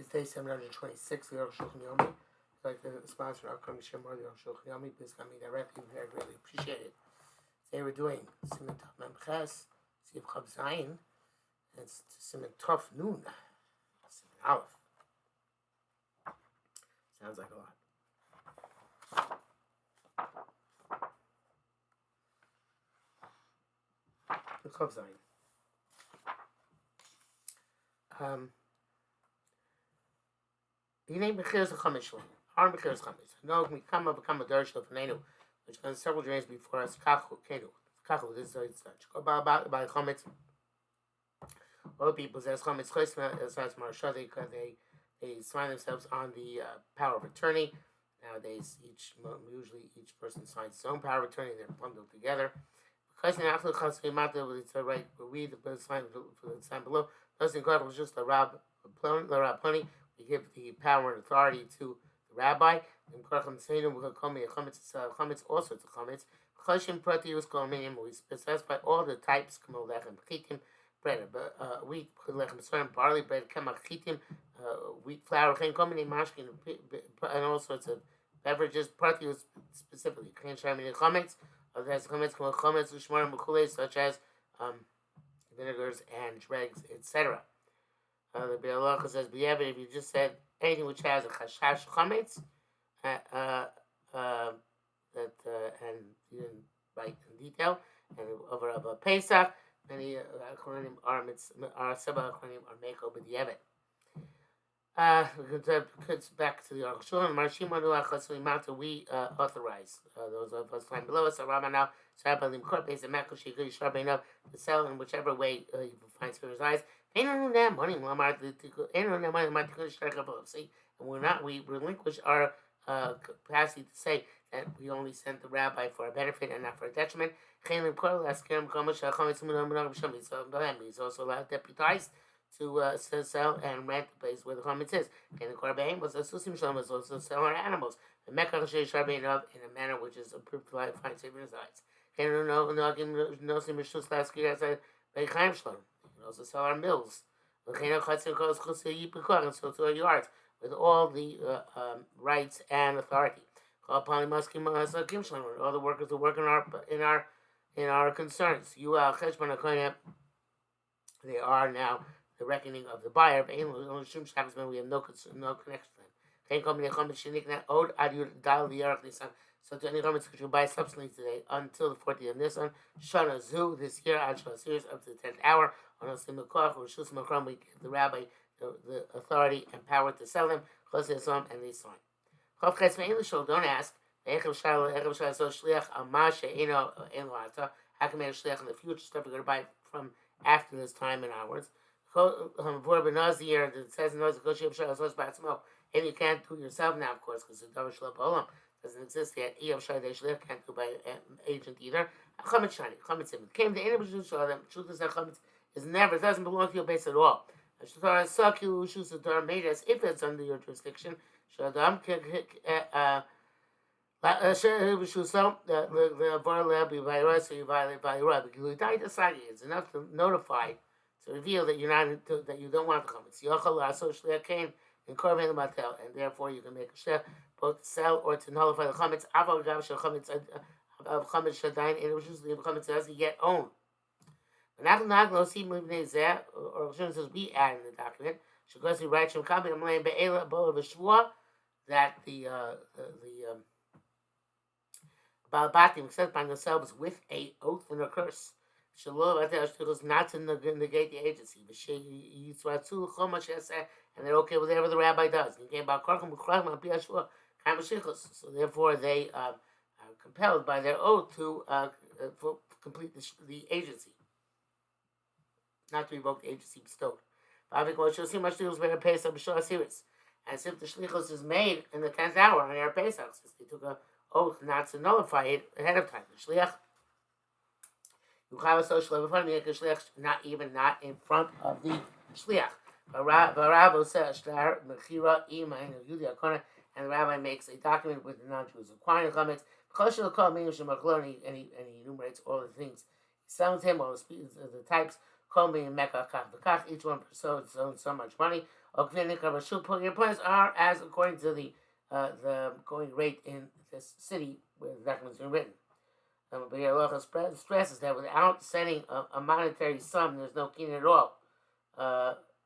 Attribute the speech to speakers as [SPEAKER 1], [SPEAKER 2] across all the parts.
[SPEAKER 1] It's day 726 of the Arukh HaShulchan Yomi. I'd like to sponsor our upcoming Shemar, the Arukh HaShulchan Yomi. Please come me directly. I greatly appreciate it. Today we're doing Siman Tov Mem Ches, Siv Chav Zayin. It's Siman Tov Nun, Siman Aleph. Sounds like a lot. Chav Zayin. He named Bechirs Chamesh. Harm Bechirs Chamesh. No, we come up become a Darsh of Nenu, which runs several drains before us. Kachu, Kenu. Kachu, this is such. About Chametz. All people possess Chametz Chesma, as Marsha, they sign themselves on the power of attorney. Nowadays, usually each person signs his own power of attorney. They're bundled together. Because in After Chasvimata, it's right. We the sign for the sign below. Doesn't go just the Rab Ploni. We give the power and authority to the rabbi. And Chametz, all sorts of Chametz. Chashim Pratius Kolminim, we specify all the types, Kamolechem Chitim, bread, wheat, Lechem Sarim, barley bread, Kamach Chitim, wheat flour, Chen Komini, Mashkin, and all sorts of beverages, Pratius specifically, Chen Shamin Chametz, that's Chametz, Chametz, Ushmar, Mukule, such as vinegars and dregs, etc. The Bialacha says, if you just said anything which has a chashash chametz, and you didn't write in detail, and over a Pesach, many acronym are several acronym are meko b'di'evet. We can back to the Arukh HaShulchan. Marshimanu achaslimata, we authorize those of us lying below us. Ramanal Sarabalim Korpes and Mako Shikri Sharbainov to sell in whichever way you find spirit resides. And we relinquish our capacity to say that we only sent the rabbi for a benefit and not for a detriment. He's also allowed to deputize to sell and rent the place where the chametz is. And the korban was also sell our animals. The mekach in a manner which is approved to find safe resides. You can also sell our mills. And so to our yards with all the rights and authority. All the workers who work in our concerns. They are now the reckoning of the buyer. We have no connection to them. So to any chametz which you buy subsequently today until the 40th of Nisan, Shana Zu, this year, up to the 10th hour, on a single koch or shus makram, we give the rabbi the authority and power to sell them, and they sign. Don't ask, how can make a shliach in the future stuff you're going to buy from after this time and hours? That says and you can't do it yourself now, of course, because the davar shalom ba'olam doesn't exist yet. Can't do by an agent either. Chametz came to any of the truth is that chametz is never, doesn't belong to your base at all. Made us if it's under your jurisdiction. It's enough to notify, to reveal that you're not that you don't want the chametz. And therefore you can make a shliach both to sell or to nullify the chametz. Chametz doesn't yet own. Or says we add in the document that the Balabatim accept by themselves with a oath and a curse. Not to negate the agency. And they're okay with whatever the rabbi does. So therefore they are compelled by their oath to complete the agency. Not to revoke the agency bestowed. And since the shlichus is made in the 10th hour on Erev Pesach, since they took an oath not to nullify it ahead of time, the shliach, you have a social level front, make a shliach not in front of the shliach. And the rabbi makes a document with the non-Jews acquiring chametz. And he enumerates all the things he sells him, all the types. Each one sold so much money. Your points are as according to the going rate in this city where the documents are written. But Arukh stresses that without setting a monetary sum, there's no kinyan at all,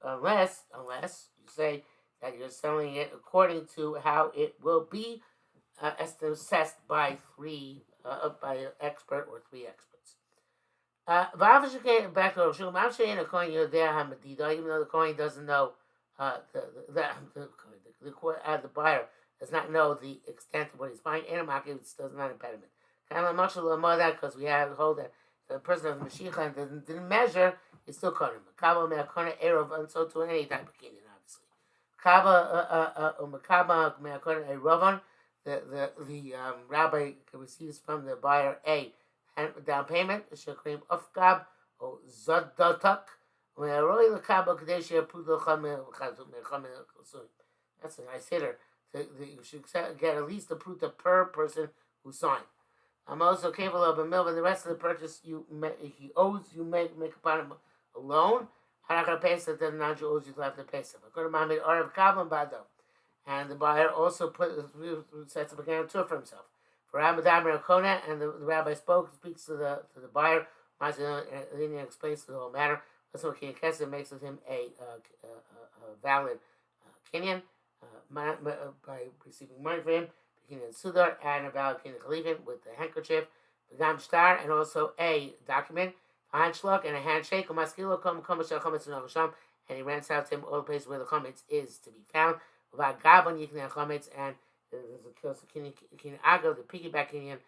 [SPEAKER 1] unless you say that you're selling it according to how it will be assessed by by an expert or three experts. Back to Rav Shulchan, even though the Kohen doesn't know, the buyer does not know the extent of what he's buying, and it does not impediment. Kind of much more that because we have hold that the person of Mashiach and didn't measure, it's still caught him. Kaba me'akona erev, and so to any type of kinyan, obviously. Kaba umakaba me'akona erevan, the rabbi receives from the buyer a down payment, shekrim ofkab or zodotak. That's a nice hitter. You should get at least a pruta per person who signed. I'm also capable of a mill, but the rest of the purchase he owes, you make upon him a loan. Pesa that the non-Jew owes you to have to pay some. And the buyer also sets up a guarantor for himself. For Ramadan Kona, and the rabbi speaks to the buyer. Mazin explains the whole matter. That's what Kinyan Kesed makes of him a valid Kinyan by receiving money for him. Kinyan Sudar and a valid Kinyan Chalivin with the handkerchief, the Gam Shtar, and also a document, a handshake and a handshake. And he rents out to him all the places where the chametz is to be found. About Gabon Yikna chametz, and there's a Kinyan Agav, the piggyback Kinyan,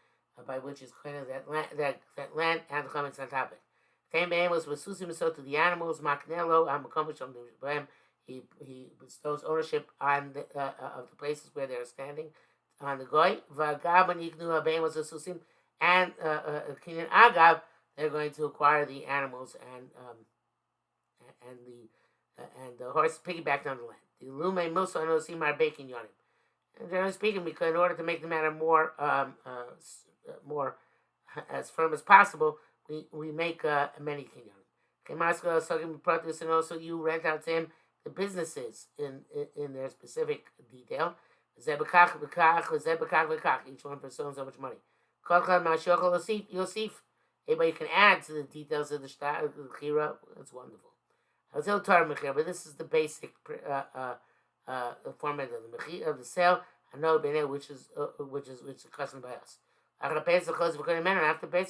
[SPEAKER 1] by which is kind of that land and the chametz on top of it. Same animals with Susim so to the animals, Maknelo, he bestows ownership on of the places where they're standing on the goy. Vagaban Yiknu Habeim Susim, and Kinyan Agav, they're going to acquire the animals and the horse piggybacked on the land. The Lume Musa no Simar Baking Yonim. And generally speaking, because in order to make the matter more as firm as possible, we make many kinyanim. Kemaska Sagim Pratis, and also you rent out to him the businesses in their specific detail. Zebekach bekach, zebekach bekach, each one for so and so much money. Kolchad Mashochel Yosif. Anybody can add to the details of the Chira. That's wonderful. But this is the basic format of the sale. I know which is custom by us. After Pesach,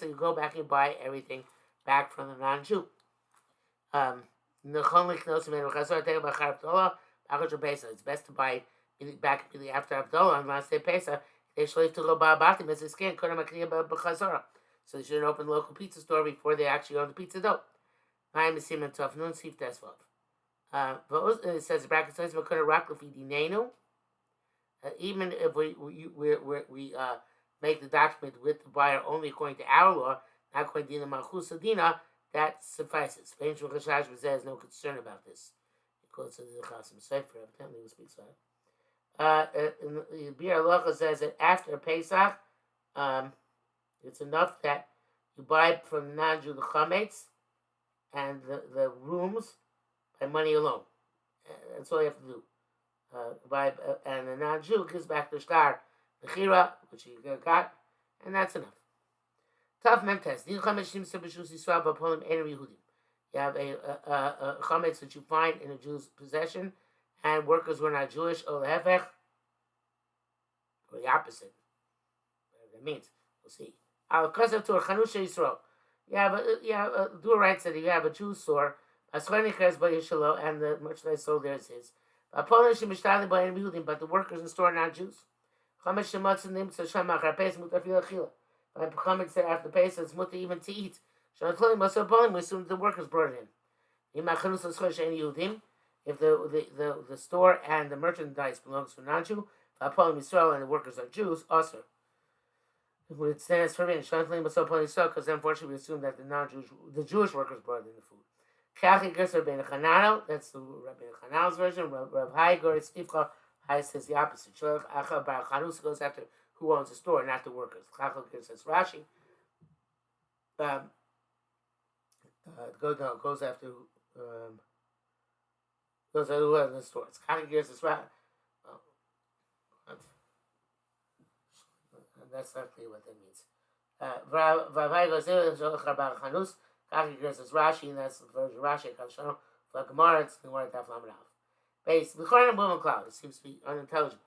[SPEAKER 1] you go back and buy everything back from the non-Jew. It's best to buy back immediately after Avdollah on last day Pesach. So they shouldn't open the local pizza store before they actually own the pizza dough. It says even if we make the document with the buyer only according to our law, not according to Dina Malchus Dina, that suffices. There's no concern about this. He quotes the Chasim Sefer, evidently he speaks about it. Bir Alocha says that after Pesach, it's enough that you buy from the non-Jew the chametz and the rooms by money alone. That's all you have to do. And the non-Jew gives back the shtar, the chira, which he got, and that's enough. Tough memtes. You have a chametz that you find in a Jew's possession, and workers who are not Jewish, or the opposite. Whatever that means, we'll see. Dua writes that you have a Jew store, and the merchandise sold there is his. But the workers in the store are not Jews. By Muhammad said after Pesach, it's mutter even to eat. We assume that the workers brought it in. If the store and the merchandise belongs to a non-Jew, and the workers are Jews, also. It stands for me, because unfortunately we assume that the Jewish workers brought in the food. That's the Rabbi Chanal's version. Rav Hai says the opposite. Goes after who owns the store, not the workers. Says Rashi. Goes after Those are the ones in the stores. Kaki gears is right. That's not clear what that means. Vavai goes in and Sholach Rabar Chanus. Kaki gears is Rashi, and that's the version Rashi. Kalshon. For Gemara, it's Gemara Daf Lamed Aleph. Base. The Kohen Woman Cloud. It seems to be unintelligible.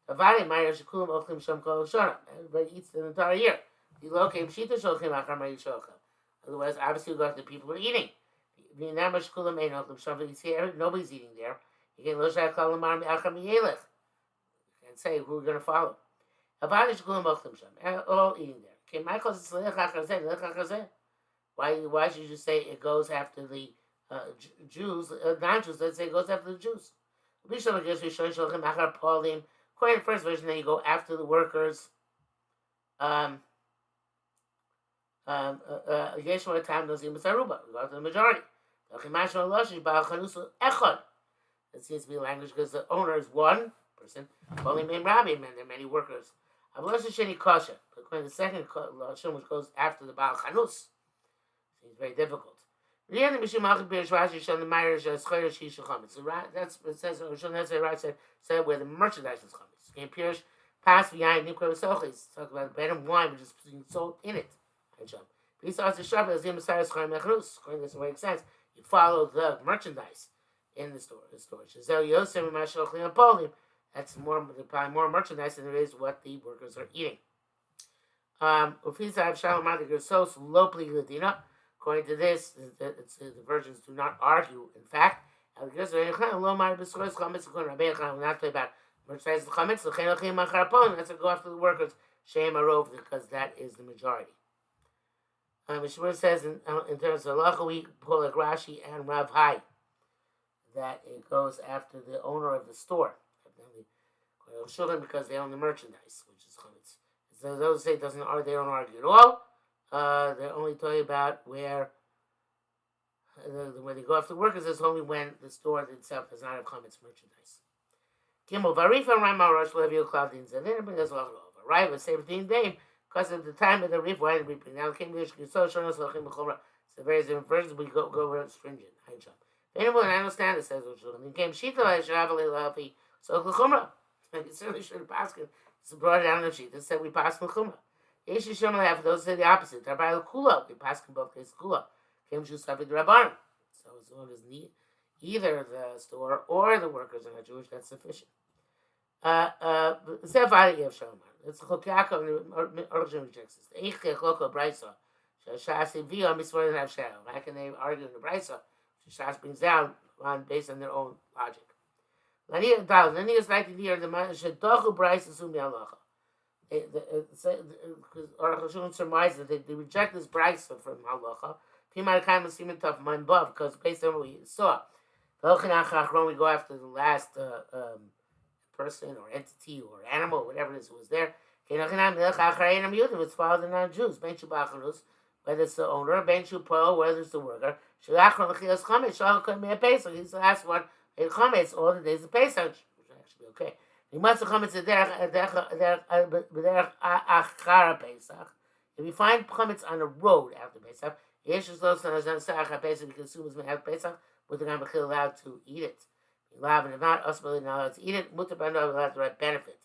[SPEAKER 1] Vavai Meyer Shekulim Ochlim Shem Kol Shana. Everybody eats the entire year. The Lokim Shita Sholchim Achar Meir Sholchim. Otherwise, obviously, we go after the people who are eating. Nobody's eating there. You can't say who we're going to follow. All eating there. Why should you say it goes after the Jews, non-Jews? Let's say it goes after the Jews. According to the first version, then you go after the workers. Yeshua time does even Saruba. We go to the majority. It seems to be language because the owner is one person. Only main rabbi, and there are many workers. According to the second lashon, which goes after the Baal Chanus, seems very difficult. So that's it says. Said where the merchandise is chametz. In Pirish, pass behind Nikra Sochis. Talk about bread and wine, which is putting salt in it. According to this makes sense. You follow the merchandise in the store. That's probably more merchandise than there is what the workers are eating. According to this, the virgins do not argue. In fact, not about merchandise chametz. That's to go after the workers. Shame arov, because that is the majority. Mishmur says in terms of halacha, we pull like Rashi and Rav Hai that it goes after the owner of the store, because they own the merchandise, which is chametz. So those say they don't argue at all. They're only talking about where when they go after workers is only when the store itself does not have chametz merchandise. Gimel Varif and Rama Rosh Levi Claudins, and then it brings us all over. Right, with 17 days. Because at the time of the Rif, why did we bring now came to so various different versions, we go over stringent. If anyone understand it, says Roshulchan, came Shita Shavali so Chumra. You certainly should have passed it. It's brought down the sheet. It said we passed the Chumra. Yesh Yishom have those say the opposite. Rabbi Kula, we passed in both cases Kula. Came to Safi Rabban. So as long as either the store or the workers are not Jewish, that's sufficient. It's Chok Yaakov Arukh rejects this. Eichke Choko Brisa. Shas Via Misfor and Avshel. How can they argue in the Brisa? Shas brings down based on their own logic. Lani is like to hear the Shedochu Brisa Sumi Halacha. Arukh HaShulchan surmises that they reject this Brisa from Halacha. Pimar Kaim Siman Tov Man Bav, because based on what we saw, we go after the last person or entity or animal, whatever it is who was there. It's followed the non-Jews. Whether it's the owner, whether it's the worker. He's the last one. Chametz all the days of Pesach, which would actually be okay. He must have chametz Pesach. If you find chametz on a road after Pesach, we can assume it's after Pesach, but they're going to be allowed to eat it. And if not, us really not allowed to eat it. Mutar b'no allowed to write benefit.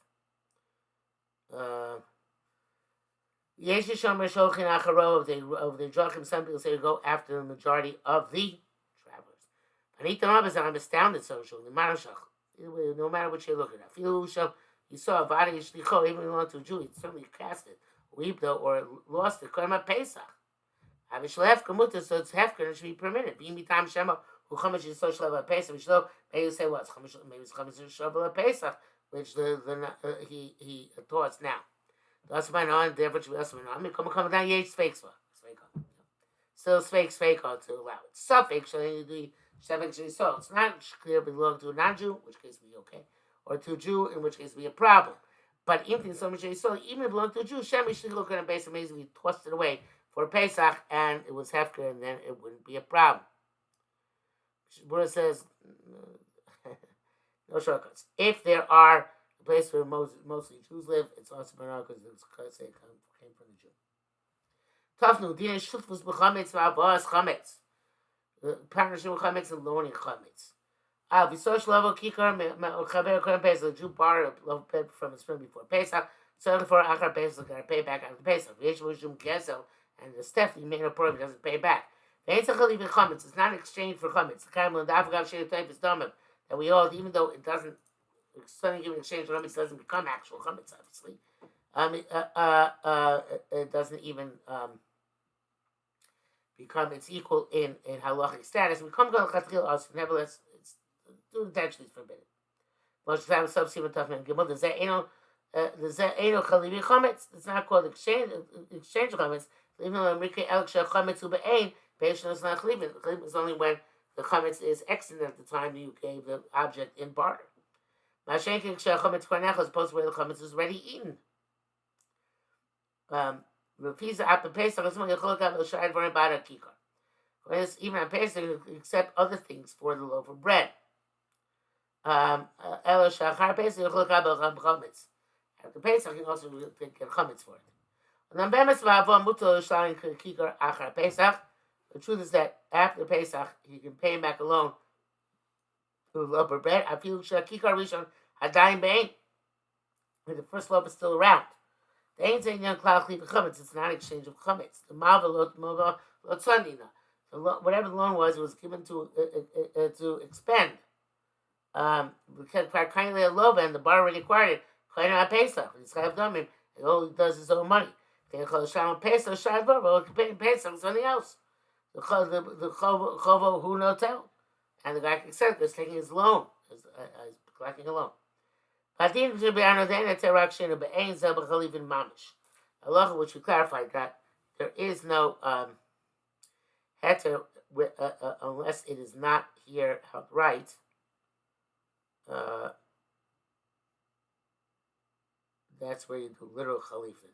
[SPEAKER 1] Yesh Yishom Shochin Acharov of the Joachim. Some people say go after the majority of the travelers. Anita Rabazan, I'm astounded. Social the Marashach. No matter what you look at, you saw a body Yishlicho, even if you want to Jew, it certainly cast it, weep though, or lost it. Karma Pesach. Avishlef Kamuta, so it's hefker and it should be permitted. Being Tam Shema. Who chametz is social about Pesach? Which though maybe you say what? Maybe it's chametz is social about Pesach, which he taught us now. That's my on. Therefore, we also know. I mean, come down. Yeah, it's fake. Still fake to allow it. Suffix so you do suffix so it's not clear belong to a non-Jew, in which case it be okay, or to a Jew, in which case it be a problem. But even so much so even if it belonged to a Jew, Shem Yishlichu could have basically tossed it away for Pesach, and it was hefker, and then it wouldn't be a problem. Shibura says, no shortcuts. If there are a place where mostly Jews live, it's also Bernard because it came from the Jew. Tafnu, Dina Shutfus B'chametz V'Abbas Chametz. The partnership with Chametz and loaning Chametz. V'sosh level kikar chaver kohen Pesach. The Jew borrowed a loaf of bread from his friend before Pesach. So therefore, achar Pesach, got to pay back after Pesach. V'yesh mushum kesel, and the step he made no problem, he doesn't pay back. It's not an exchange for chametz. The kind of that we all, even though it doesn't, suddenly give an exchange for chametz doesn't become actual chametz, obviously. It doesn't even become its equal in halachic status. We come to chatchil us, nevertheless, it's intentionally forbidden. Most of the time, subsequent tough man gimel. There's eno chalivi chametz. It's not called exchange chametz. Even though Enrique Elk shel chametz ube'ein, patient is not chalivin. Chalivin is only when the chametz is extant at the time you gave the object in barter. Mashenkin shel chametz kornech, as opposed to where the chametz is already eaten. Even on Pesach, you accept other things for the loaf of bread. After Pesach, you also get chametz for it. The truth is that after Pesach, you can pay him back a loan for the loaf of bread. I feel the first loaf is still around. It's not an exchange of chametz. The whatever the loan was given to expend. Because kindly a loan, and the bar already acquired it. Pesach. And all he does is his own money. Pesach is something else. The chovo who no tell, and the guy accepts is taking his loan, is collecting a loan. Halacha, which we clarified that there is no heter unless it is not here outright. That's where you do literal chalifin.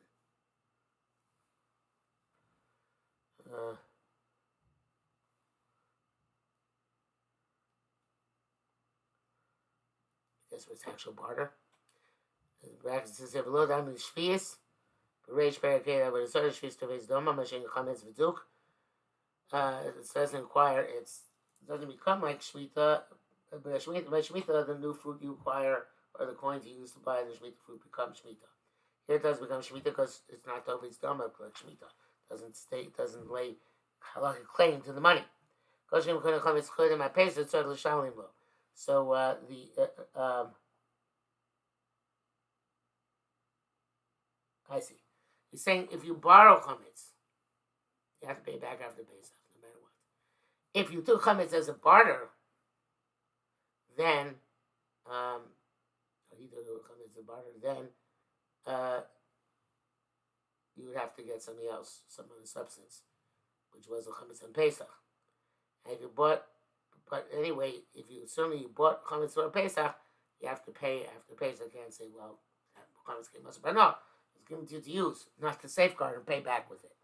[SPEAKER 1] That's where it's actual barter. The bracket says if below down in shvius, Reish Parakeh, but it's sort of shvius to his doma, machine chametz v'duk. It says inquire. It doesn't become like shmita. By shmita, the new fruit you acquire or the coins you use to buy the shmita fruit becomes shmita. Here it does become shmita because it's not over its doma like shmita. Doesn't lay halachic claim to the money. So I see. He's saying if you borrow chametz, you have to pay back after Pesach, no matter what. If you do chametz as a barter, then you would have to get something else, some other substance, which was a chametz on Pesach. And if you bought, but anyway, if you bought chametz for Pesach, you have to pay after Pesach. You can't say, well, that chametz came us, but no, it's given to you to use, not to safeguard and pay back with it.